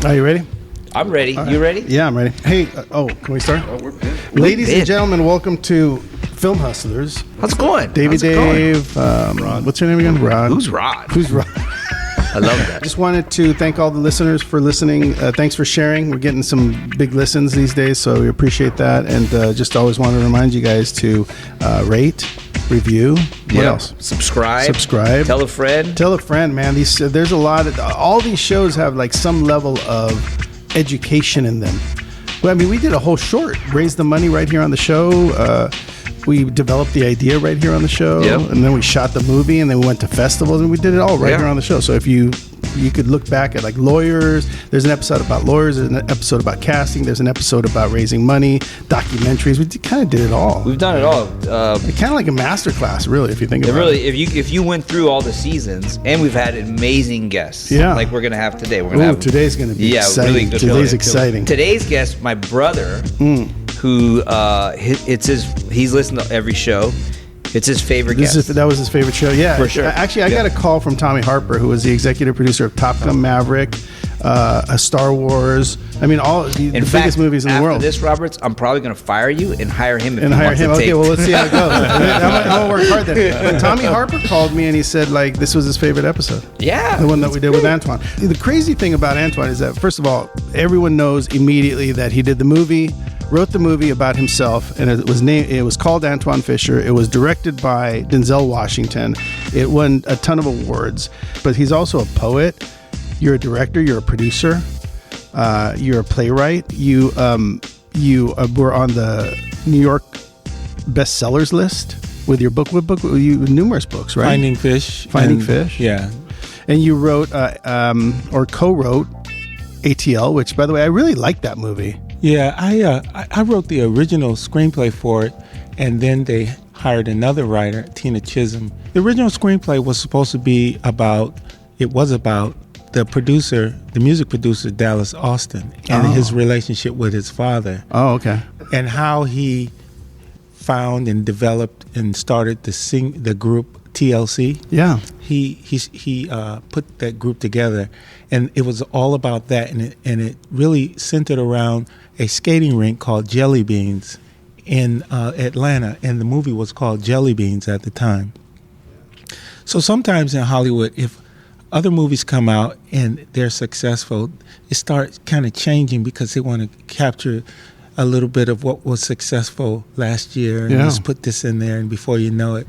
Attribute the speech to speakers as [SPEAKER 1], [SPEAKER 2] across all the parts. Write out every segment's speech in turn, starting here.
[SPEAKER 1] Are you ready?
[SPEAKER 2] I'm ready.
[SPEAKER 1] Right.
[SPEAKER 2] You ready?
[SPEAKER 1] Yeah, I'm ready. Hey, can we start?
[SPEAKER 3] Oh, we're good.
[SPEAKER 1] Ladies and gentlemen, welcome to Film Hustlers.
[SPEAKER 2] How's it going?
[SPEAKER 1] Dave, what's your name again? Rod.
[SPEAKER 2] Who's Rod? I love that.
[SPEAKER 1] Just wanted to thank all the listeners for listening. Thanks for sharing. We're getting some big listens these days, so we appreciate that. And just always want to remind you guys to rate, review. What else?
[SPEAKER 2] Subscribe.
[SPEAKER 1] Tell a friend, man. There's a lot of all these shows have like some level of education in them. Well, I mean, we did a whole short, raised the money right here on the show. We developed the idea right here on the show, and then we shot the movie, and then we went to festivals, and we did it all right here on the show. So if you could look back at like lawyers, there's an episode about lawyers, there's an episode about casting, there's an episode about raising money, documentaries. We kind of did it all.
[SPEAKER 2] We've done it all.
[SPEAKER 1] Kind of like a master class, really, if you think about it.
[SPEAKER 2] Really, if you went through all the seasons, and we've had amazing guests, like we're gonna have today. We're gonna have
[SPEAKER 1] today's gonna be exciting.
[SPEAKER 2] Really good.
[SPEAKER 1] Today's exciting.
[SPEAKER 2] Today's guest, my brother. Who he's listened to every show. It's his favorite guest.
[SPEAKER 1] That was his favorite show. Yeah,
[SPEAKER 2] for sure.
[SPEAKER 1] Actually, I got a call from Tommy Harper, who was the executive producer of Top Gun Maverick, Star Wars. I mean, all the biggest movies in the world.
[SPEAKER 2] After this, Roberts, I'm probably going to fire you and hire him.
[SPEAKER 1] Okay, well, let's see how it goes. I'm gonna work hard then. When Tommy Harper called me and he said like this was his favorite episode.
[SPEAKER 2] Yeah,
[SPEAKER 1] the one that we did with Antwone. The crazy thing about Antwone is that first of all, everyone knows immediately that he did the movie. Wrote the movie about himself, and it was called Antwone Fisher. It was directed by Denzel Washington. It won a ton of awards, but he's also a poet. You're a director. You're a producer. You're a playwright. You were on the New York bestsellers list with your book. What book? Numerous books, right?
[SPEAKER 3] Finding Fish.
[SPEAKER 1] Yeah. And you wrote or co-wrote ATL, which, by the way, I really like that movie.
[SPEAKER 3] Yeah, I wrote the original screenplay for it, and then they hired another writer, Tina Chisholm. The original screenplay was supposed to be about the producer, the music producer, Dallas Austin, and his relationship with his father.
[SPEAKER 1] Oh, okay.
[SPEAKER 3] And how he found and developed and started the group TLC.
[SPEAKER 1] Yeah.
[SPEAKER 3] He put that group together, and it was all about that, and it really centered around a skating rink called Jelly Beans in Atlanta, and the movie was called Jelly Beans at the time. So sometimes in Hollywood, if other movies come out and they're successful, it starts kind of changing because they want to capture a little bit of what was successful last year, and just put this in there, and before you know it,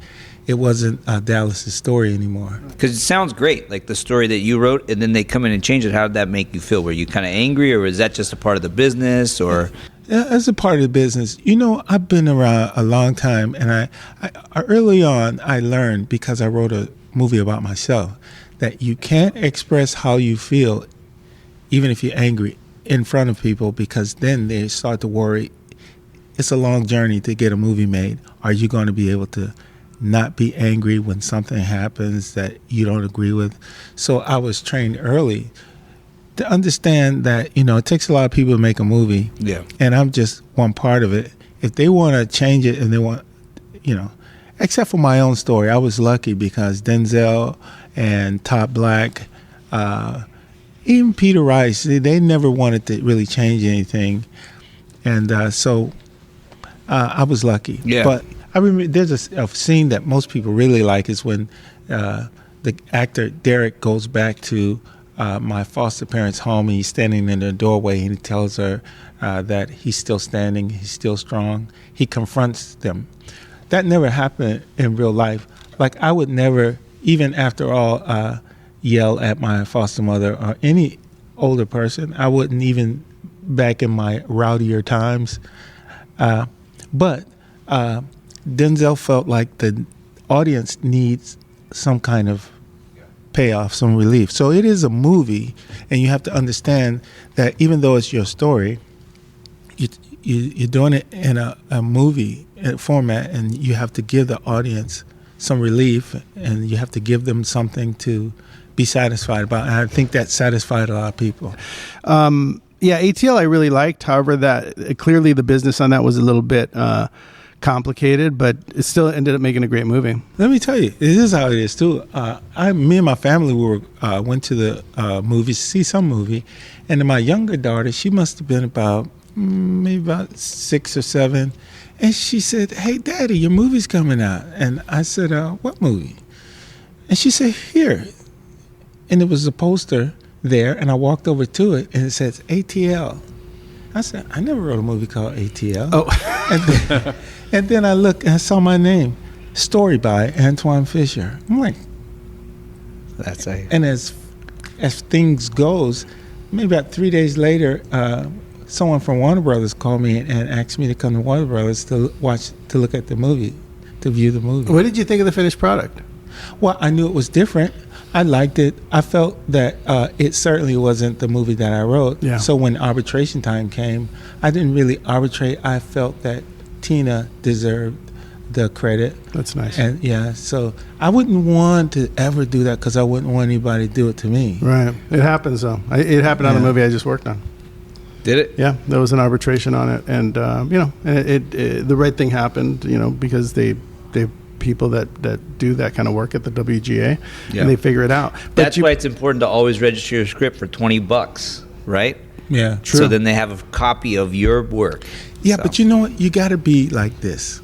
[SPEAKER 3] it wasn't Dallas's story anymore.
[SPEAKER 2] Because it sounds great, like the story that you wrote, and then they come in and change it. How did that make you feel? Were you kind of angry, or was that just a part of the business? Or
[SPEAKER 3] as a part of the business, I've been around a long time, and I early on I learned, because I wrote a movie about myself, that you can't express how you feel, even if you're angry, in front of people, because then they start to worry. It's a long journey to get a movie made. Are you going to be able to not be angry when something happens that you don't agree with? So I was trained early to understand that, it takes a lot of people to make a movie.
[SPEAKER 2] Yeah.
[SPEAKER 3] And I'm just one part of it. If they want to change it and they want, except for my own story, I was lucky because Denzel and Top Black, even Peter Rice, they never wanted to really change anything. And so I was lucky.
[SPEAKER 2] Yeah.
[SPEAKER 3] But I remember there's a scene that most people really like is when the actor Derek goes back to my foster parents' home, and he's standing in the doorway, and he tells her that he's still standing, he's still strong. He confronts them. That never happened in real life. Like, I would never, even after all, yell at my foster mother or any older person. I wouldn't even back in my rowdier times. But Denzel felt like the audience needs some kind of payoff, some relief. So it is a movie, and you have to understand that even though it's your story, you're doing it in a movie format, and you have to give the audience some relief, and you have to give them something to be satisfied about. And I think that satisfied a lot of people.
[SPEAKER 1] Yeah, ATL I really liked. However, that clearly the business on that was a little bit complicated, but it still ended up making a great movie.
[SPEAKER 3] Let me tell you, it is how it is too. Me and my family went to the movies to see some movie, and then my younger daughter, she must have been about maybe about 6 or 7, and she said, "Hey, Daddy, your movie's coming out." And I said, "What movie?" And she said, "Here," and it was a poster there, and I walked over to it, and it says ATL. I said, "I never wrote a movie called ATL." Oh. And then I looked and I saw my name, story by Antwone Fisher. I'm like,
[SPEAKER 2] that's a.
[SPEAKER 3] And as things goes, maybe about 3 days later, someone from Warner Brothers called me and asked me to come to Warner Brothers to look at the movie, to view the movie.
[SPEAKER 1] What did you think of the finished product?
[SPEAKER 3] Well, I knew it was different. I liked it. I felt that it certainly wasn't the movie that I wrote.
[SPEAKER 1] Yeah.
[SPEAKER 3] So when arbitration time came, I didn't really arbitrate. I felt that Tina deserved the credit.
[SPEAKER 1] That's nice.
[SPEAKER 3] And yeah, so I wouldn't want to ever do that because I wouldn't want anybody to do it to me.
[SPEAKER 1] Right. It happens though. It happened on a movie I just worked on.
[SPEAKER 2] Did it?
[SPEAKER 1] Yeah, there was an arbitration on it, and the right thing happened, because they people that do that kind of work at the WGA, and they figure it out. But
[SPEAKER 2] that's why it's important to always register your script for $20, right?
[SPEAKER 3] Yeah,
[SPEAKER 1] true.
[SPEAKER 2] So then they have a copy of your work.
[SPEAKER 3] Yeah,
[SPEAKER 2] So.
[SPEAKER 3] but you know what? You got to be like this.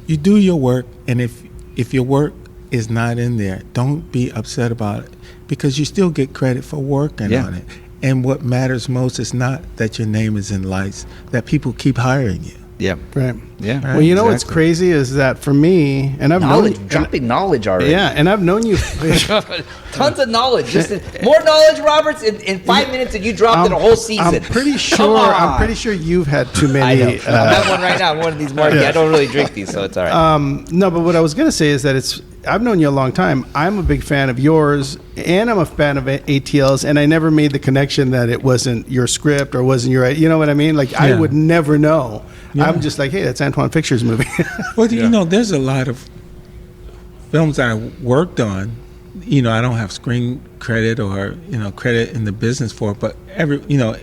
[SPEAKER 3] You do your work, and if your work is not in there, don't be upset about it, because you still get credit for working on it. And what matters most is not that your name is in lights, that people keep hiring you.
[SPEAKER 2] Yeah.
[SPEAKER 1] Right.
[SPEAKER 2] Yeah.
[SPEAKER 1] Well, you know what's crazy is that for me, and I've
[SPEAKER 2] dropping knowledge already.
[SPEAKER 1] Yeah, and I've known you.
[SPEAKER 2] Tons of knowledge. Just more knowledge, Roberts, in 5 minutes, and you dropped it a whole season.
[SPEAKER 1] I'm pretty sure you've had too many.
[SPEAKER 2] I know. I have one right now. I'm one of these marquee. I don't really drink these, so it's all right.
[SPEAKER 1] No, but what I was going to say is that I've known you a long time. I'm a big fan of yours, and I'm a fan of ATL's, and I never made the connection that it wasn't your script or wasn't your, you know what I mean? Like, I would never know. Yeah. I'm just like, hey, that's Antwone Fisher's movie.
[SPEAKER 3] Well, there's a lot of films I worked on. I don't have screen credit or, credit in the business for it, but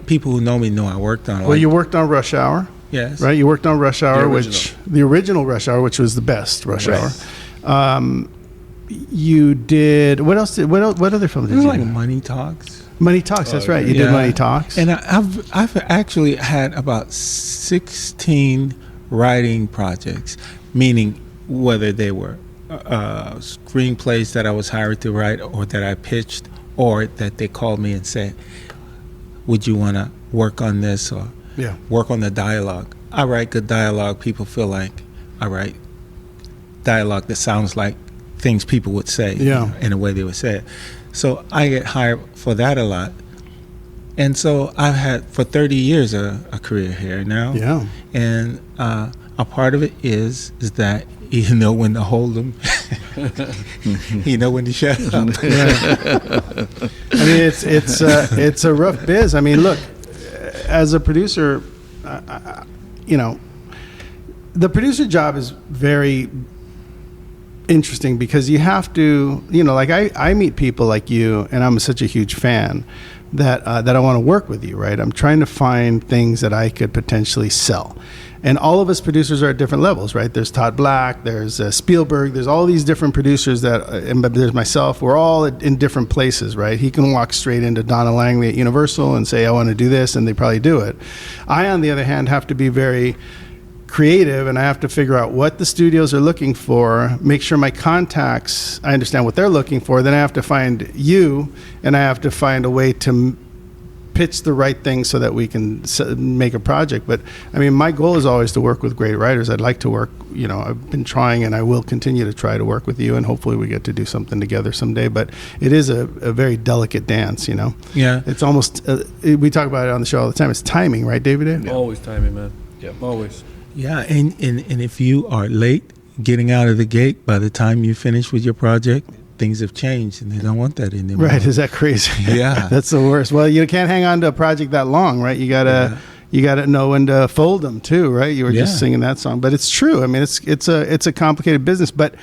[SPEAKER 3] people who know me know I worked on it.
[SPEAKER 1] Well, you worked on Rush Hour.
[SPEAKER 3] Yes.
[SPEAKER 1] Right? You worked on Rush Hour, the original Rush Hour, which was the best Rush Hour. You did, what other films did you do?
[SPEAKER 3] Like Money Talks.
[SPEAKER 1] Money Talks, that's right. You did Money Talks.
[SPEAKER 3] And I've actually had about 16 writing projects, meaning whether they were screenplays that I was hired to write or that I pitched or that they called me and said, would you want to work on this or work on the dialogue? I write good dialogue. People feel like I write dialogue that sounds like things people would say in a way they would say it. So I get hired for that a lot. And so I've had for 30 years a career here now. Yeah. And a part of it is that you know when to hold them, you know when to shut up.
[SPEAKER 1] I mean, it's a rough biz. I mean, look, as a producer, the producer job is very interesting because you have to, like I meet people like you, and I'm such a huge fan that I want to work with you, right? I'm trying to find things that I could potentially sell. And all of us producers are at different levels, right? There's Todd Black, there's Spielberg, there's all these different producers and there's myself. We're all in different places, right? He can walk straight into Donna Langley at Universal and say, I want to do this, and they probably do it. I, on the other hand, have to be very creative, and I have to figure out what the studios are looking for, make sure my contacts, I understand what they're looking for. Then I have to find you, and I have to find a way to pitch the right thing so that we can make a project. But I mean, my goal is always to work with great writers. I'd like to work, I've been trying, and I will continue to try to work with you, and hopefully we get to do something together someday. But it is a very delicate dance,
[SPEAKER 3] Yeah.
[SPEAKER 1] It's almost, we talk about it on the show all the time. It's timing, right, David?
[SPEAKER 4] Yeah. Always timing, man. Yeah, always.
[SPEAKER 3] Yeah, and if you are late getting out of the gate by the time you finish with your project, things have changed, and they don't want that anymore.
[SPEAKER 1] Right? Is that crazy?
[SPEAKER 3] Yeah,
[SPEAKER 1] that's the worst. Well, you can't hang on to a project that long, right? You gotta know when to fold them too, right? You were just singing that song, but it's true. I mean, it's a complicated business, but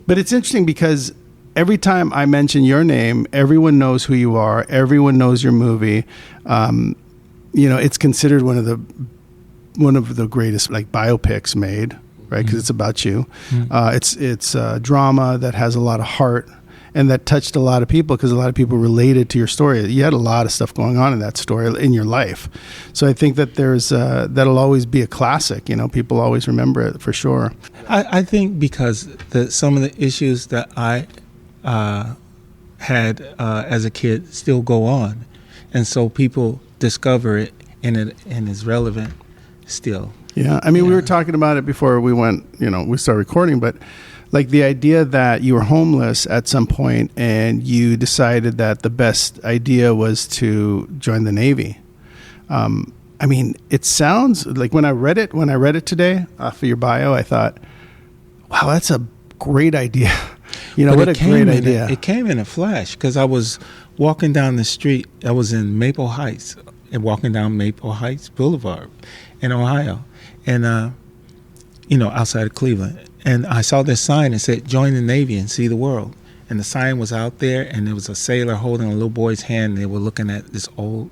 [SPEAKER 1] it's interesting because every time I mention your name, everyone knows who you are. Everyone knows your movie. It's considered one of the greatest like biopics made. right? Because it's about you. It's drama that has a lot of heart and that touched a lot of people because a lot of people related to your story. You had a lot of stuff going on in that story in your life. So I think that that'll always be a classic. People always remember it for sure.
[SPEAKER 3] I think because some of the issues that I had as a kid still go on, and so people discover it and it's relevant still.
[SPEAKER 1] Yeah, we were talking about it before we we started recording, but like the idea that you were homeless at some point and you decided that the best idea was to join the Navy. It sounds like when I read it today off of your bio, I thought, wow, that's a great idea. What a great idea.
[SPEAKER 3] It came in a flash because I was walking down the street. I was in Maple Heights and walking down Maple Heights Boulevard in Ohio and, outside of Cleveland. And I saw this sign that said, join the Navy and see the world. And the sign was out there and there was a sailor holding a little boy's hand and they were looking at this old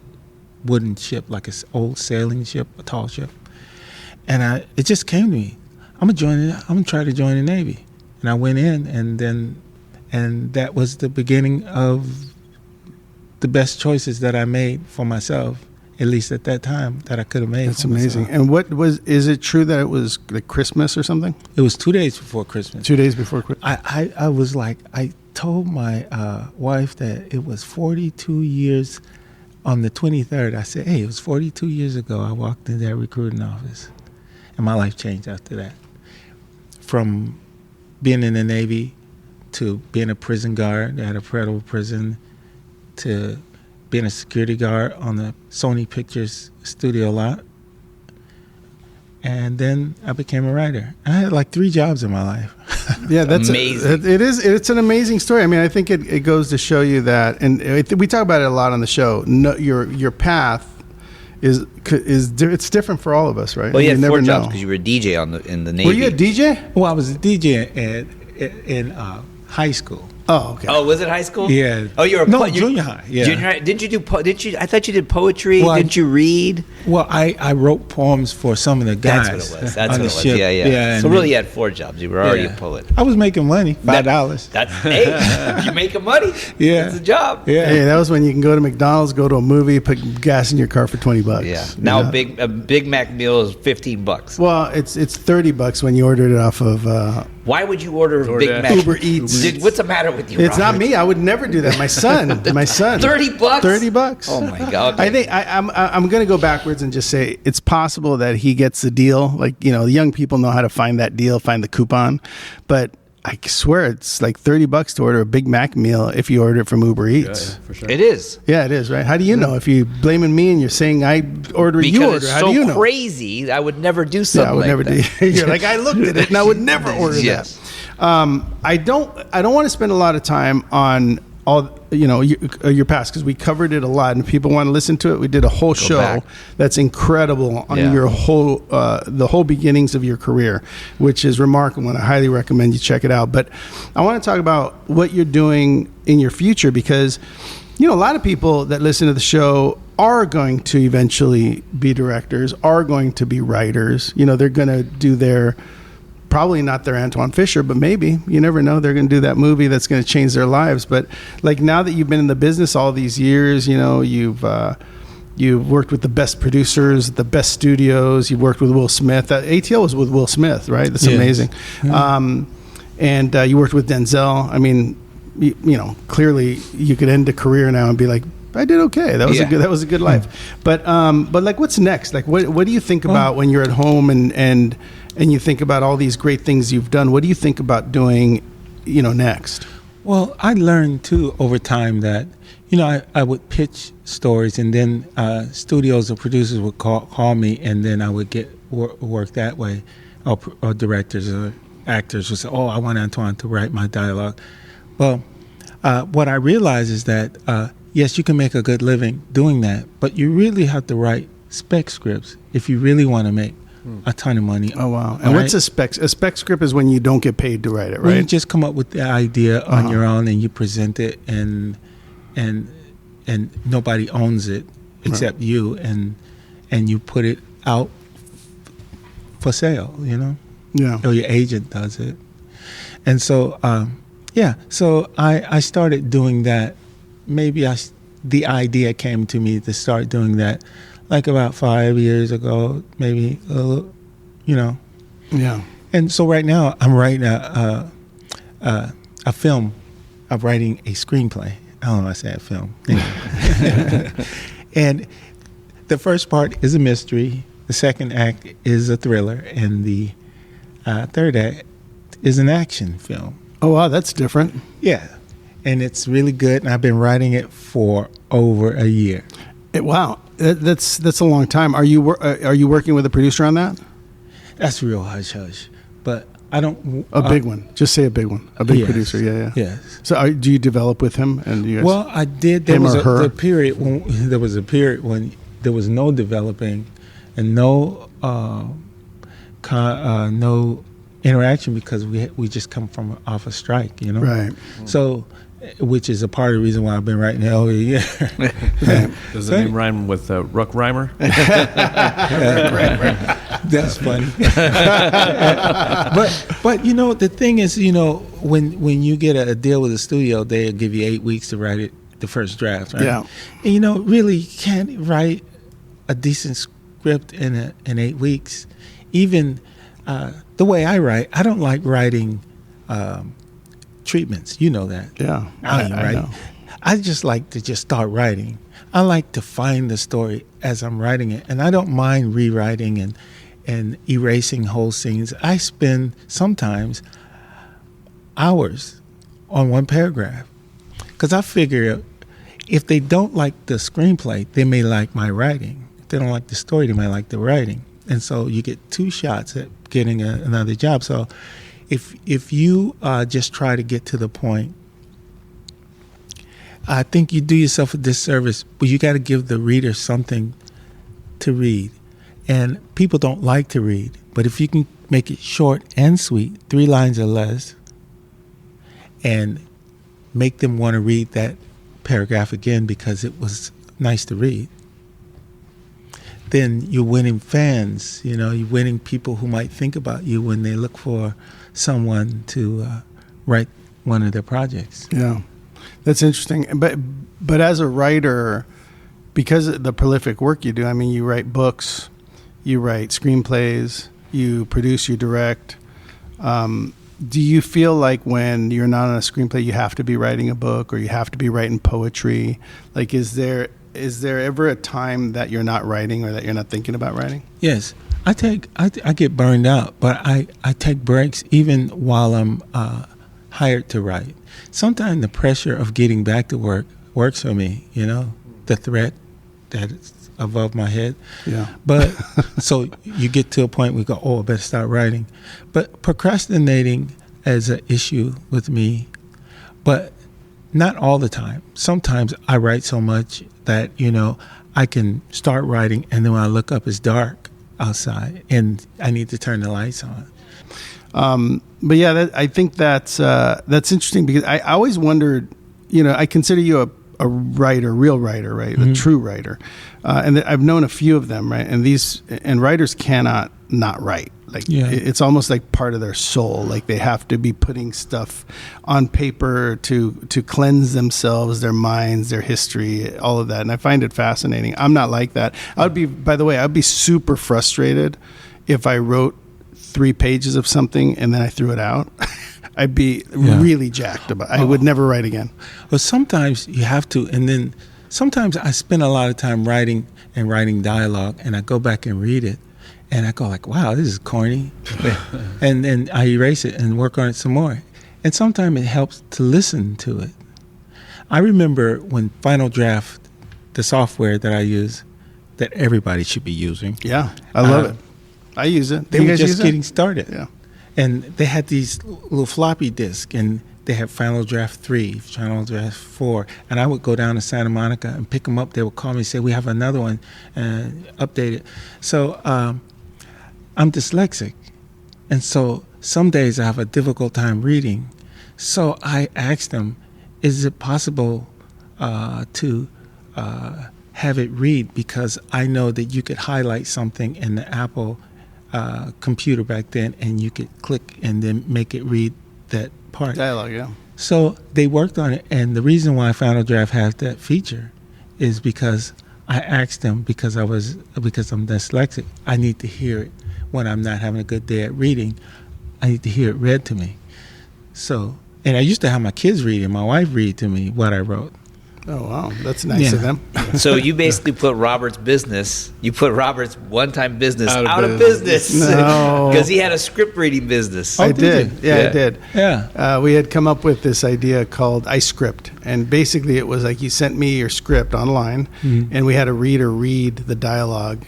[SPEAKER 3] wooden ship, like an old sailing ship, a tall ship. And it just came to me. I'm gonna try to join the Navy. And I went in, and that was the beginning of the best choices that I made for myself, at least at that time, that I could have made.
[SPEAKER 1] That's amazing. And is it true that it was like Christmas or something?
[SPEAKER 3] It was 2 days before Christmas.
[SPEAKER 1] 2 days before Christmas.
[SPEAKER 3] I was like, I told my wife that it was 42 years on the 23rd. I said, hey, it was 42 years ago I walked in that recruiting office. And my life changed after that. From being in the Navy to being a prison guard at a federal prison to being a security guard on the Sony Pictures studio lot. And then I became a writer. I had like 3 jobs in my life.
[SPEAKER 1] Yeah, that's
[SPEAKER 2] amazing.
[SPEAKER 1] It's an amazing story. I think it goes to show you that, and we talk about it a lot on the show. Your path it's different for all of us, right?
[SPEAKER 2] Well, you had
[SPEAKER 1] never
[SPEAKER 2] 4 jobs
[SPEAKER 1] know.
[SPEAKER 2] because you were a DJ in the Navy.
[SPEAKER 1] Were you a DJ?
[SPEAKER 3] Well, I was a DJ in high school.
[SPEAKER 1] Oh, okay.
[SPEAKER 2] Oh, was it high school?
[SPEAKER 3] Yeah.
[SPEAKER 2] Oh, you were
[SPEAKER 3] junior high. Yeah.
[SPEAKER 2] Junior high. Did you do? I thought you did poetry.
[SPEAKER 3] Well,
[SPEAKER 2] didn't you read?
[SPEAKER 3] Well, I wrote poems for some of the guys.
[SPEAKER 2] That's what it was. That's
[SPEAKER 3] on
[SPEAKER 2] what
[SPEAKER 3] the
[SPEAKER 2] it was.
[SPEAKER 3] ship.
[SPEAKER 2] Yeah. So really, you had 4 jobs. You were already a poet.
[SPEAKER 3] I was making money, $5.
[SPEAKER 2] That's you making money.
[SPEAKER 3] Yeah.
[SPEAKER 2] It's a job.
[SPEAKER 3] Yeah.
[SPEAKER 1] Hey, that was when you can go to McDonald's, go to a movie, put gas in your car for $20.
[SPEAKER 2] Yeah. Now a Big Mac meal is $15.
[SPEAKER 1] Well, it's $30 when you ordered it off of.
[SPEAKER 2] Why would you order a Big Mac?
[SPEAKER 1] Uber Eats.
[SPEAKER 2] What's the matter with you?
[SPEAKER 1] It's
[SPEAKER 2] Robert?
[SPEAKER 1] not me. I would never do that. My son.
[SPEAKER 2] $30.
[SPEAKER 1] $30.
[SPEAKER 2] Oh my God. Okay.
[SPEAKER 1] I think I'm going to go backwards and just say it's possible that he gets the deal. Like, the young people know how to find that deal, find the coupon. But I swear it's like $30 to order a Big Mac meal if you order it from Uber Eats.
[SPEAKER 4] Yeah, for sure.
[SPEAKER 2] It is.
[SPEAKER 1] Yeah, it is, right? How do you know? If you blaming me and you're saying I order,
[SPEAKER 2] Because
[SPEAKER 1] you order.
[SPEAKER 2] it's
[SPEAKER 1] How
[SPEAKER 2] so
[SPEAKER 1] do you know?
[SPEAKER 2] crazy. I would never do something
[SPEAKER 1] Yeah, I would
[SPEAKER 2] like
[SPEAKER 1] never
[SPEAKER 2] that.
[SPEAKER 1] do. You're like, I looked at it and I would never order
[SPEAKER 2] Yes.
[SPEAKER 1] that. I don't want to spend a lot of time on all your past because we covered it a lot and people want to listen to it. We did a whole show
[SPEAKER 2] back.
[SPEAKER 1] that's incredible on your whole the whole beginnings of your career, which is remarkable, and I highly recommend you check it out. But I want to talk about what you're doing in your future because a lot of people that listen to the show are going to eventually be directors, are going to be writers. They're going to do probably not their Antwone Fisher, but maybe, you never know, they're going to do that movie that's going to change their lives. But like now that you've been in the business all these years, you've worked with the best producers, the best studios, you've worked with Will Smith. ATL was with Will Smith, right? That's amazing.
[SPEAKER 3] Yeah.
[SPEAKER 1] And you worked with Denzel. Clearly you could end a career now and be like, I did okay. That was a good life. But like, what's next? Like, what do you think about when you're at home and you think about all these great things you've done? What do you think about doing, next?
[SPEAKER 3] Well, I learned too over time that, I would pitch stories and then studios or producers would call me and then I would get work that way, or directors or actors would say, "Oh, I want Antwone to write my dialogue." Well, what I realize is that yes, you can make a good living doing that, but you really have to write spec scripts if you really want to make a ton of money.
[SPEAKER 1] Oh, wow. And what's a spec? A spec script is when you don't get paid to write it, right?
[SPEAKER 3] When you just come up with the idea on your own and you present it and nobody owns it except you and you put it out for sale,
[SPEAKER 1] Yeah.
[SPEAKER 3] or your agent does it. And so, so I started doing that. Maybe the idea came to me to start doing that like about 5 years ago, maybe,
[SPEAKER 1] Yeah.
[SPEAKER 3] And so right now I'm writing a film. I'm writing a screenplay. I don't know why I said film. And the first part is a mystery. The second act is a thriller. And the third act is an action film.
[SPEAKER 1] Oh, wow, that's different.
[SPEAKER 3] Yeah. And it's really good. And I've been writing it for over a year.
[SPEAKER 1] Wow. That's a long time. Are you working with a producer on that?
[SPEAKER 3] That's real hush-hush. But I don't...
[SPEAKER 1] A big one. Just say a big one. A big
[SPEAKER 3] yes,
[SPEAKER 1] producer. Yeah.
[SPEAKER 3] Yes.
[SPEAKER 1] So do you develop with him? And you guys,
[SPEAKER 3] well, I did. There was a period when there was no developing and no no interaction because we just come from off a strike,
[SPEAKER 1] Right.
[SPEAKER 3] So, which is a part of the reason why I've been writing all year.
[SPEAKER 4] Does the name rhyme with Ruck Rhymer?
[SPEAKER 3] That's funny. but the thing is, when you get a deal with a studio, they'll give you 8 weeks to write it, the first draft, right?
[SPEAKER 1] Yeah.
[SPEAKER 3] And really you can't write a decent script in 8 weeks. Even the way I write, I don't like writing treatments. You know that.
[SPEAKER 1] Yeah.
[SPEAKER 3] I
[SPEAKER 1] know.
[SPEAKER 3] I just like to just start writing. I like to find the story as I'm writing it, and I don't mind rewriting and erasing whole scenes. I spend sometimes hours on one paragraph because I figure if they don't like the screenplay, they may like my writing. If they don't like the story, they might like the writing. And so you get 2 shots at getting another job. So if you just try to get to the point, I think you do yourself a disservice, but you got to give the reader something to read. And people don't like to read, but if you can make it short and sweet, 3 lines or less, and make them want to read that paragraph again because it was nice to read, then you're winning fans. You're winning people who might think about you when they look for someone to write one of their projects.
[SPEAKER 1] Yeah, that's interesting. But as a writer, because of the prolific work you do, I mean, you write books, you write screenplays, you produce, you direct. Do you feel like when you're not on a screenplay, you have to be writing a book or you have to be writing poetry? Like, is there ever a time that you're not writing or that you're not thinking about writing?
[SPEAKER 3] Yes. I get burned out, but I take breaks even while I'm hired to write. Sometimes the pressure of getting back to work works for me, the threat that's above my head.
[SPEAKER 1] Yeah.
[SPEAKER 3] But so you get to a point where you go, I better start writing. But procrastinating is an issue with me, but not all the time. Sometimes I write so much that, I can start writing and then when I look up, it's dark outside and I need to turn the lights on.
[SPEAKER 1] But yeah, I think that's interesting because I always wondered, I consider you a writer, real writer, right? A true writer. And I've known a few of them, right? And writers cannot not write. It's almost like part of their soul. Like they have to be putting stuff on paper to cleanse themselves, their minds, their history, all of that. And I find it fascinating. I'm not like that. I'd be super frustrated if I wrote 3 pages of something and then I threw it out. I'd be really jacked about it. I would never write again.
[SPEAKER 3] Well, sometimes you have to, and then sometimes I spend a lot of time writing dialogue, and I go back and read it, and I go like, wow, this is corny. And then I erase it and work on it some more. And sometimes it helps to listen to it. I remember when Final Draft, the software that I use, that everybody should be using.
[SPEAKER 1] Yeah, I love it. I use it.
[SPEAKER 3] They were just getting started.
[SPEAKER 1] Yeah.
[SPEAKER 3] And they had these little floppy disks, and they had Final Draft 3, Final Draft 4. And I would go down to Santa Monica and pick them up. They would call me and say, we have another one, and update it. So I'm dyslexic. And so some days I have a difficult time reading. So I asked them, is it possible to have it read? Because I know that you could highlight something in the Apple computer back then, and you could click and then make it read that part.
[SPEAKER 1] Dialogue, yeah.
[SPEAKER 3] So they worked on it, and the reason why Final Draft has that feature is because I asked them, because I'm dyslexic, I need to hear it when I'm not having a good day at reading. I need to hear it read to me. So, and I used to have my kids read it, my wife read to me what I wrote.
[SPEAKER 1] Oh, wow. That's nice of them.
[SPEAKER 2] So you basically put Robert's one-time business out of business.
[SPEAKER 1] No.
[SPEAKER 2] Because he had a script reading business.
[SPEAKER 1] I did. Yeah, I did.
[SPEAKER 3] Yeah.
[SPEAKER 1] We had come up with this idea called iScript. And basically it was like you sent me your script online, and we had a reader read the dialogue.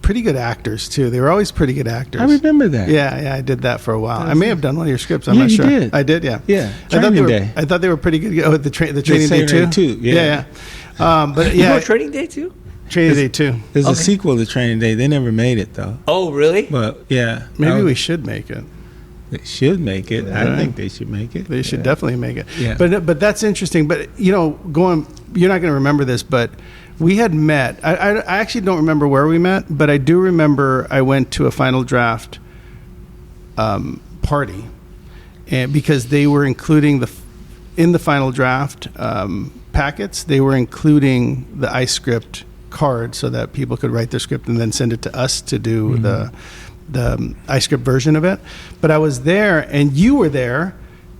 [SPEAKER 1] Pretty good actors, too. They were always pretty good actors.
[SPEAKER 3] I remember that.
[SPEAKER 1] Yeah, I did that for a while. I may have done one of your scripts. I'm not
[SPEAKER 3] you
[SPEAKER 1] sure.
[SPEAKER 3] Did.
[SPEAKER 1] I did, yeah.
[SPEAKER 3] Yeah.
[SPEAKER 1] I thought they were pretty good. Oh, the training day too.
[SPEAKER 3] Yeah.
[SPEAKER 1] But
[SPEAKER 2] You
[SPEAKER 1] yeah,
[SPEAKER 2] were Training Day too?
[SPEAKER 1] Training Day 2.
[SPEAKER 3] There's a sequel to Training Day. They never made it, though.
[SPEAKER 2] Oh, really?
[SPEAKER 3] But, yeah.
[SPEAKER 1] Maybe we should make it.
[SPEAKER 3] They should make it. I think they should make it.
[SPEAKER 1] They should definitely make it.
[SPEAKER 3] Yeah.
[SPEAKER 1] But that's interesting. But, you're not going to remember this, but we had met. I actually don't remember where we met, but I do remember I went to a Final Draft party, and because they were including in the Final Draft packets, they were including the iScript card so that people could write their script and then send it to us to do the iScript version of it. But I was there, and you were there,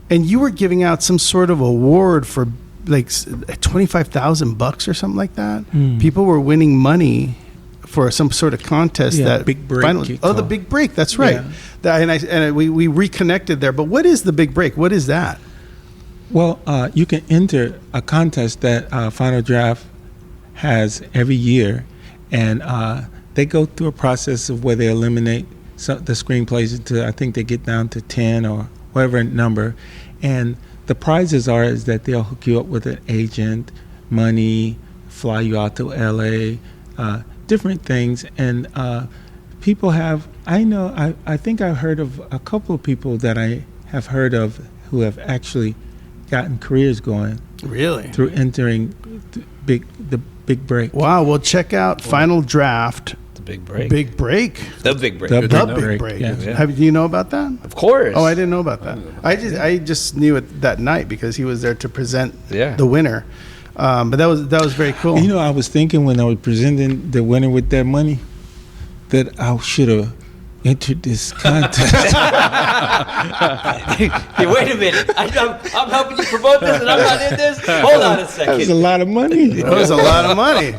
[SPEAKER 1] and you were giving out some sort of award for like $25,000 or something like that. People were winning money for some sort of contest. That
[SPEAKER 3] Big Break.
[SPEAKER 1] The Big Break. That's right.
[SPEAKER 3] Yeah.
[SPEAKER 1] We reconnected there. But what is the Big Break? What is that?
[SPEAKER 3] Well, you can enter a contest that Final Draft has every year, and they go through a process of where they eliminate the screenplays until I think they get down to 10 or whatever number, and the prizes is that they'll hook you up with an agent, money, fly you out to LA, different things. And people have, I think I've heard of a couple of people that I have heard of who have actually gotten careers going.
[SPEAKER 1] Really?
[SPEAKER 3] Through entering the Big Break.
[SPEAKER 1] Wow. Well, check out Final Draft.
[SPEAKER 2] Big Break.
[SPEAKER 1] Big Break.
[SPEAKER 2] The Big Break.
[SPEAKER 3] The
[SPEAKER 1] Big Break.
[SPEAKER 3] Yeah.
[SPEAKER 1] Do you know about that?
[SPEAKER 2] Of course.
[SPEAKER 1] Oh, I didn't know about that. I just knew it that night because he was there to present the winner. But that was very cool.
[SPEAKER 3] I was thinking when I was presenting the winner with that money that I should have entered this contest.
[SPEAKER 2] Hey, wait a minute. I'm helping you promote this and I'm not in this? Hold on a second.
[SPEAKER 3] That was a lot of money.
[SPEAKER 1] That was a lot of money.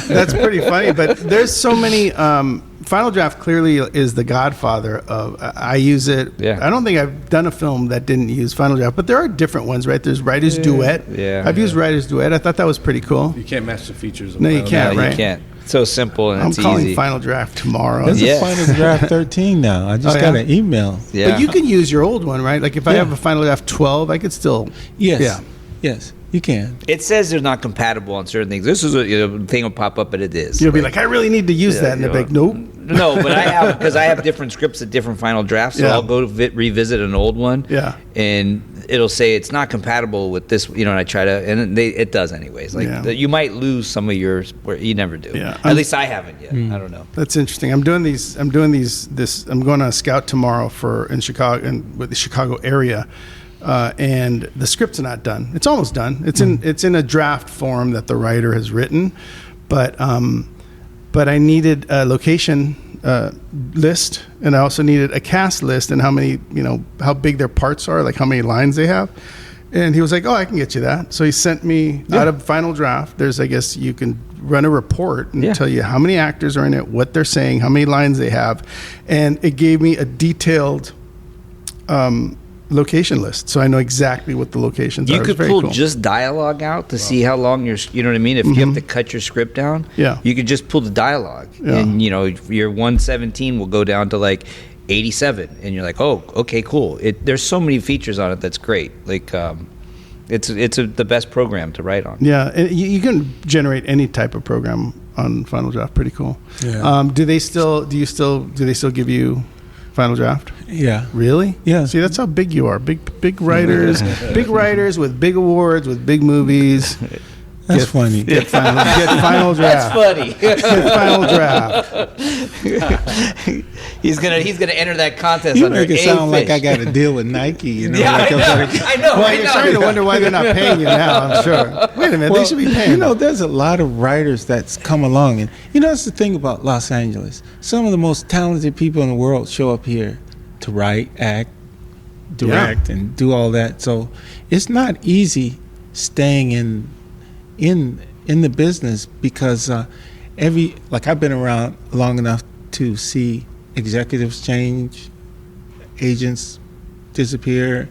[SPEAKER 1] That's pretty funny. But there's so many. Final Draft clearly is the godfather of. I use it.
[SPEAKER 2] Yeah.
[SPEAKER 1] I don't think I've done a film that didn't use Final Draft, but there are different ones, right? There's Writer's Duet.
[SPEAKER 2] Yeah.
[SPEAKER 1] I've used Writer's Duet. I thought that was pretty cool.
[SPEAKER 4] You can't match the features of
[SPEAKER 1] No, you
[SPEAKER 4] Final
[SPEAKER 1] can't,
[SPEAKER 4] Draft.
[SPEAKER 1] right?
[SPEAKER 2] You can't. It's so simple and
[SPEAKER 1] I'm
[SPEAKER 2] it's
[SPEAKER 1] calling
[SPEAKER 2] easy.
[SPEAKER 1] Final Draft tomorrow.
[SPEAKER 3] There's
[SPEAKER 2] Yeah.
[SPEAKER 3] a Final Draft 13 now. I just got an email.
[SPEAKER 2] Yeah.
[SPEAKER 1] But you can use your old one, right? Like if I have a Final Draft 12, I could still.
[SPEAKER 3] Yes.
[SPEAKER 1] Yeah.
[SPEAKER 3] Yes, you can.
[SPEAKER 2] It says they're not compatible on certain things. This is a thing will pop up, but it is.
[SPEAKER 1] You'll be like, I really need to use that, and they'll be like, nope.
[SPEAKER 2] No, but I have different scripts at different Final Drafts, so I'll go to revisit an old one.
[SPEAKER 1] Yeah.
[SPEAKER 2] And it'll say it's not compatible with this, and I try to, and it does anyways. You might lose some of yours, where you never do.
[SPEAKER 1] Yeah.
[SPEAKER 2] At least I haven't yet. I don't know.
[SPEAKER 1] That's interesting. I'm going on a scout tomorrow in Chicago, with the Chicago area. And the script's not done. It's almost done. It's in a draft form that the writer has written, but I needed a location list, and I also needed a cast list and how many, how big their parts are, like how many lines they have. And he was like, "Oh, I can get you that." So he sent me out of Final Draft. There's, I guess, you can run a report and tell you how many actors are in it, what they're saying, how many lines they have, and it gave me a detailed location list, so I know exactly what the locations are.
[SPEAKER 2] You could pull just dialogue out to see how long you know what I mean? If you have to cut your script down, you could just pull the dialogue. And, your 117 will go down to like 87. And you're like, oh, okay, cool. There's so many features on it that's great. Like, it's the best program to write on.
[SPEAKER 1] Yeah, and you can generate any type of program on Final Draft. Pretty cool.
[SPEAKER 3] Yeah.
[SPEAKER 1] Do they still give you Final Draft?
[SPEAKER 3] Yeah.
[SPEAKER 1] Really?
[SPEAKER 3] Yeah.
[SPEAKER 1] See, that's how big you are. Big writers, big writers with big awards, with big movies.
[SPEAKER 3] That's funny.
[SPEAKER 1] Get final draft.
[SPEAKER 2] That's funny.
[SPEAKER 1] Get final draft.
[SPEAKER 2] He's gonna enter that contest.
[SPEAKER 3] You
[SPEAKER 2] under
[SPEAKER 3] make it sound
[SPEAKER 2] A-Fish.
[SPEAKER 3] like I got to deal with Nike. You know,
[SPEAKER 2] Yeah,
[SPEAKER 3] like
[SPEAKER 2] I know.
[SPEAKER 1] Well, you're starting to wonder why they're not paying you now, I'm sure. Wait a minute, they should be paying.
[SPEAKER 3] You know, there's a lot of writers that's come along. And, you know, that's the thing about Los Angeles. Some of the most talented people in the world show up here to write, act, direct, and do all that. So it's not easy staying in the business because I've been around long enough to see executives change, agents disappear,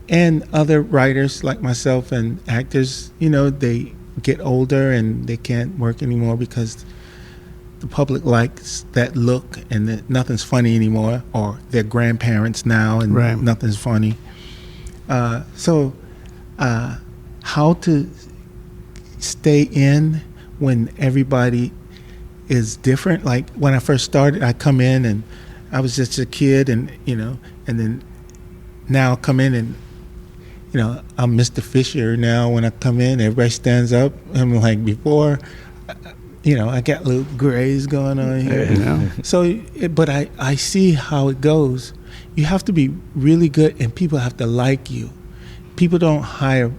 [SPEAKER 3] and other writers like myself and actors, you know, they get older and they can't work anymore because the public likes that look and that nothing's funny anymore, or they're grandparents now and nothing's funny. So how to stay in when everybody is different? Like when I first started, I come in and I was just a kid, and you know, and then now I come in and, you know, I'm Mr. Fisher now. When I come in, everybody stands up. I'm like, before, you know, I got little grays going on here.
[SPEAKER 1] You know?
[SPEAKER 3] So, but I see how it goes. You have to be really good, and people have to like you. People don't hire,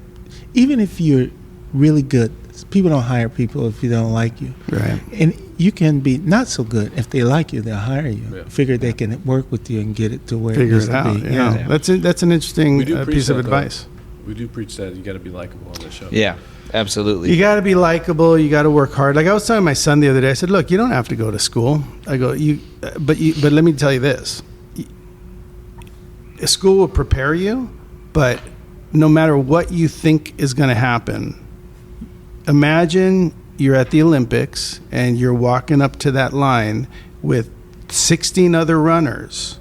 [SPEAKER 3] even if you're really good, people don't hire people if you don't like you.
[SPEAKER 1] Right.
[SPEAKER 3] And you can be not so good. If they like you, they'll hire you. Yeah. Figure they can work with you and get it to where
[SPEAKER 1] figure
[SPEAKER 3] it needs
[SPEAKER 1] it out.
[SPEAKER 3] to be.
[SPEAKER 1] Yeah. That's an interesting piece of advice.
[SPEAKER 4] We do preach that you got to be likable on the show.
[SPEAKER 2] Yeah, absolutely.
[SPEAKER 1] You got to be likable. You got to work hard. Like I was telling my son the other day, I said, "Look, you don't have to go to school." I go, but let me tell you this: school will prepare you, but no matter what you think is going to happen, imagine you're at the Olympics and you're walking up to that line with 16 other runners.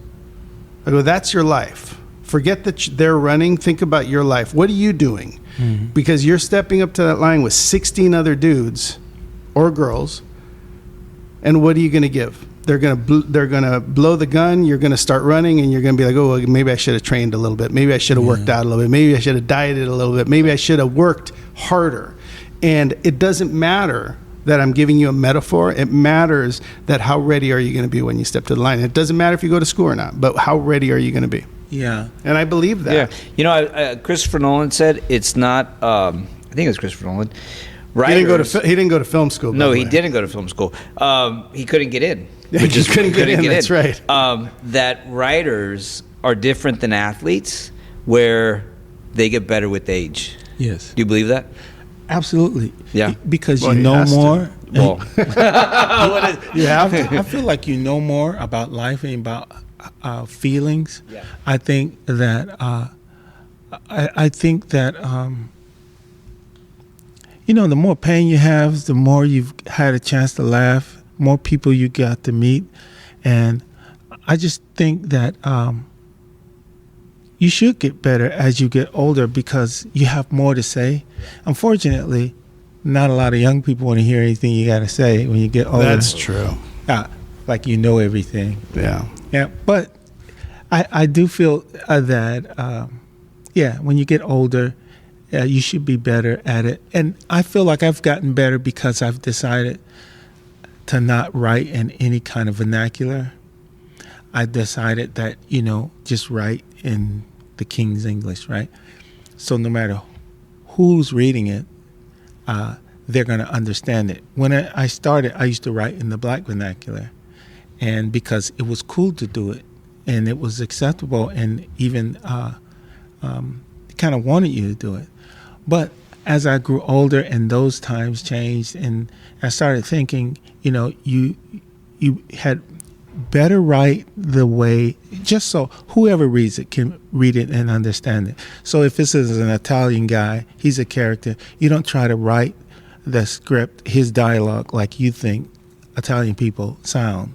[SPEAKER 1] I go, that's your life. Forget that they're running. Think about your life. What are you doing? Mm-hmm. Because you're stepping up to that line with 16 other dudes or girls, and what are you going to give? They're going to blow the gun. You're going to start running, and you're going to be like, oh, well, maybe I should have trained a little bit. Maybe I should have worked out a little bit. Maybe I should have dieted a little bit. Maybe I should have worked harder. And it doesn't matter that I'm giving you a metaphor. It matters that how ready are you going to be when you step to the line. It doesn't matter if you go to school or not, but how ready are you going to be?
[SPEAKER 3] Yeah.
[SPEAKER 1] And I believe that.
[SPEAKER 2] Yeah. You know, Christopher Nolan said it's not, I think it was Christopher Nolan.
[SPEAKER 1] Writers, he didn't go to film school.
[SPEAKER 2] No, he didn't go to film school. He couldn't get in.
[SPEAKER 1] He just couldn't get in. That's right.
[SPEAKER 2] That writers are different than athletes, where they get better with age.
[SPEAKER 3] Yes.
[SPEAKER 2] Do you believe that?
[SPEAKER 3] Absolutely.
[SPEAKER 2] Yeah.
[SPEAKER 3] Because you know more.
[SPEAKER 2] Well,
[SPEAKER 3] you have to. I feel like you know more about life and about feelings.
[SPEAKER 2] Yeah.
[SPEAKER 3] I think that I think that you know, the more pain you have, the more you've had a chance to laugh, more people you got to meet, and I just think that you should get better as you get older because you have more to say. Unfortunately, not a lot of young people want to hear anything you got to say when you get older.
[SPEAKER 1] That's true.
[SPEAKER 3] Like you know everything.
[SPEAKER 1] Yeah.
[SPEAKER 3] Yeah, but I do feel that, when you get older, you should be better at it. And I feel like I've gotten better because I've decided to not write in any kind of vernacular. I decided that, you know, just write in the King's English, right? So no matter who's reading it, they're going to understand it. When I started, I used to write in the Black vernacular, and because it was cool to do it, and it was acceptable, and even kind of wanted you to do it. But as I grew older and those times changed, and I started thinking, you know, you had better write the way, just so whoever reads it can read it and understand it. So if this is an Italian guy, he's a character, you don't try to write the script, his dialogue, like you think Italian people sound,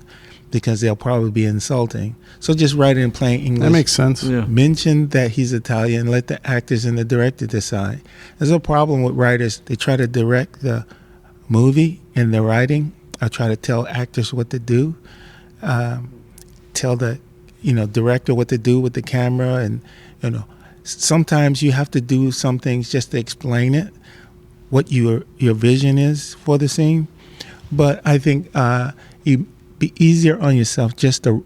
[SPEAKER 3] because they'll probably be insulting. So just write it in plain English.
[SPEAKER 1] That makes sense.
[SPEAKER 3] Yeah. Mention that he's Italian, let the actors and the director decide. There's a problem with writers. They try to direct the movie in the writing. I try to tell actors what to do. Tell the director what to do with the camera, and sometimes you have to do some things just to explain it, what your vision is for the scene. But I think it'd be easier on yourself just to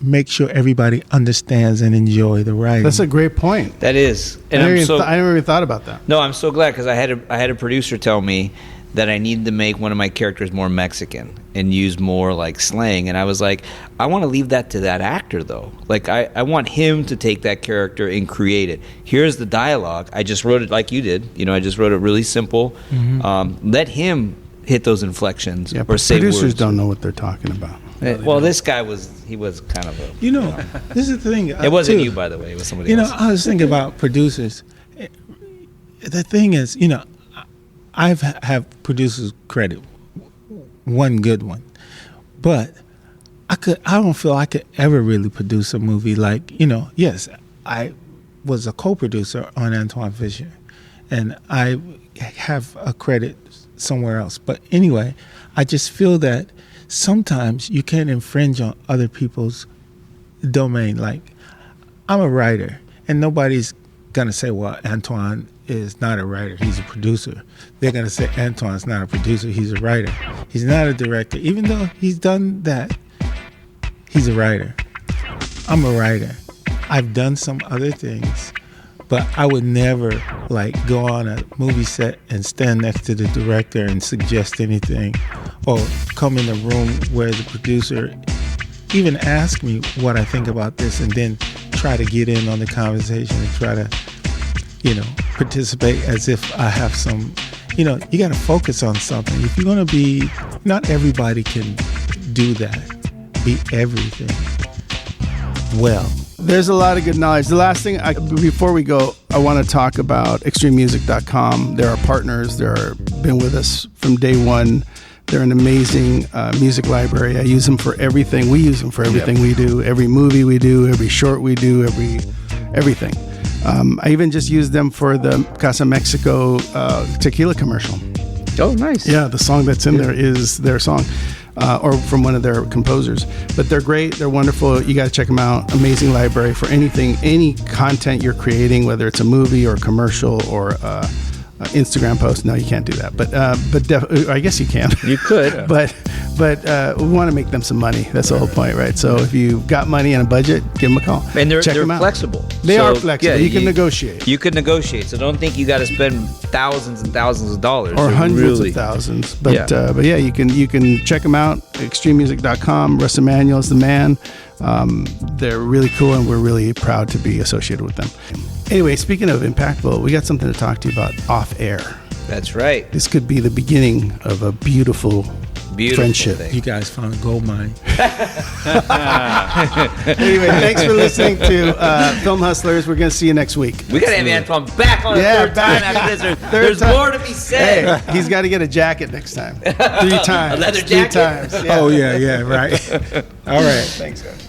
[SPEAKER 3] make sure everybody understands and enjoy the writing.
[SPEAKER 1] That's a great point.
[SPEAKER 2] That is. And
[SPEAKER 1] I never even thought about that.
[SPEAKER 2] No, I'm so glad, because I had a producer tell me that I needed to make one of my characters more Mexican and use more like slang. And I was like, I want to leave that to that actor, though. Like, I want him to take that character and create it. Here's the dialogue. I just wrote it like you did. I just wrote it really simple. Mm-hmm. Let him hit those inflections, or say
[SPEAKER 1] producers
[SPEAKER 2] words.
[SPEAKER 1] don't know what they're talking about.
[SPEAKER 2] Well, this guy was kind of a...
[SPEAKER 3] This is the thing.
[SPEAKER 2] It wasn't you, by the way. It was somebody else.
[SPEAKER 3] I was thinking about producers. The thing is, I have producers credit, one good one, but I don't feel I could ever really produce a movie like, yes, I was a co-producer on Antwone Fisher, and I have a credit somewhere else. But anyway, I just feel that sometimes you can't infringe on other people's domain. Like, I'm a writer, and nobody's gonna say, well, Antwone is not a writer, he's a producer. They're gonna say Antwone's not a producer, he's a writer. He's not a director. Even though he's done that, he's a writer. I'm a writer. I've done some other things, but I would never go on a movie set and stand next to the director and suggest anything, or come in a room where the producer even ask me what I think about this, and then try to get in on the conversation and try to, participate as if I have some, you got to focus on something. If you're going to be, not everybody can do that, be everything well.
[SPEAKER 1] There's a lot of good knowledge. The last thing, before we go, I want to talk about extrememusic.com. They're our partners. They're been with us from day one. They're an amazing music library. I use them for everything. We use them for everything we do. Every movie we do, every short we do, everything. I even just used them for the Casa Mexico tequila commercial.
[SPEAKER 2] Oh, nice.
[SPEAKER 1] Yeah, the song that's in there is their song, or from one of their composers. But they're great. They're wonderful. You got to check them out. Amazing library for anything, any content you're creating, whether it's a movie or a commercial or Instagram post. No, you can't do that. But I guess you can.
[SPEAKER 2] You could.
[SPEAKER 1] but we want to make them some money. That's the whole point, right? So if you've got money and a budget, give them a call.
[SPEAKER 2] And they're
[SPEAKER 1] them out.
[SPEAKER 2] flexible.
[SPEAKER 1] They are flexible. You can negotiate.
[SPEAKER 2] You can negotiate. So don't think you got to spend thousands and thousands of dollars.
[SPEAKER 1] Or hundreds of thousands. But yeah, you can check them out. Extrememusic.com. Russ Emanuel's the man. They're really cool, and we're really proud to be associated with them. Anyway, speaking of impactful, we got something to talk to you about off air.
[SPEAKER 2] That's right.
[SPEAKER 1] This could be the beginning of a beautiful friendship.
[SPEAKER 3] Thing. You guys found a gold mine.
[SPEAKER 1] Anyway, thanks for listening to Film Hustlers. We're going to see you next week.
[SPEAKER 2] We got to have Antwone back on a third time after this. There's more to be said.
[SPEAKER 1] Hey, he's got to get a jacket next time. 3 times.
[SPEAKER 2] A leather jacket?
[SPEAKER 1] 3 times.
[SPEAKER 3] Yeah. Oh, yeah, right. All right.
[SPEAKER 1] Thanks, guys.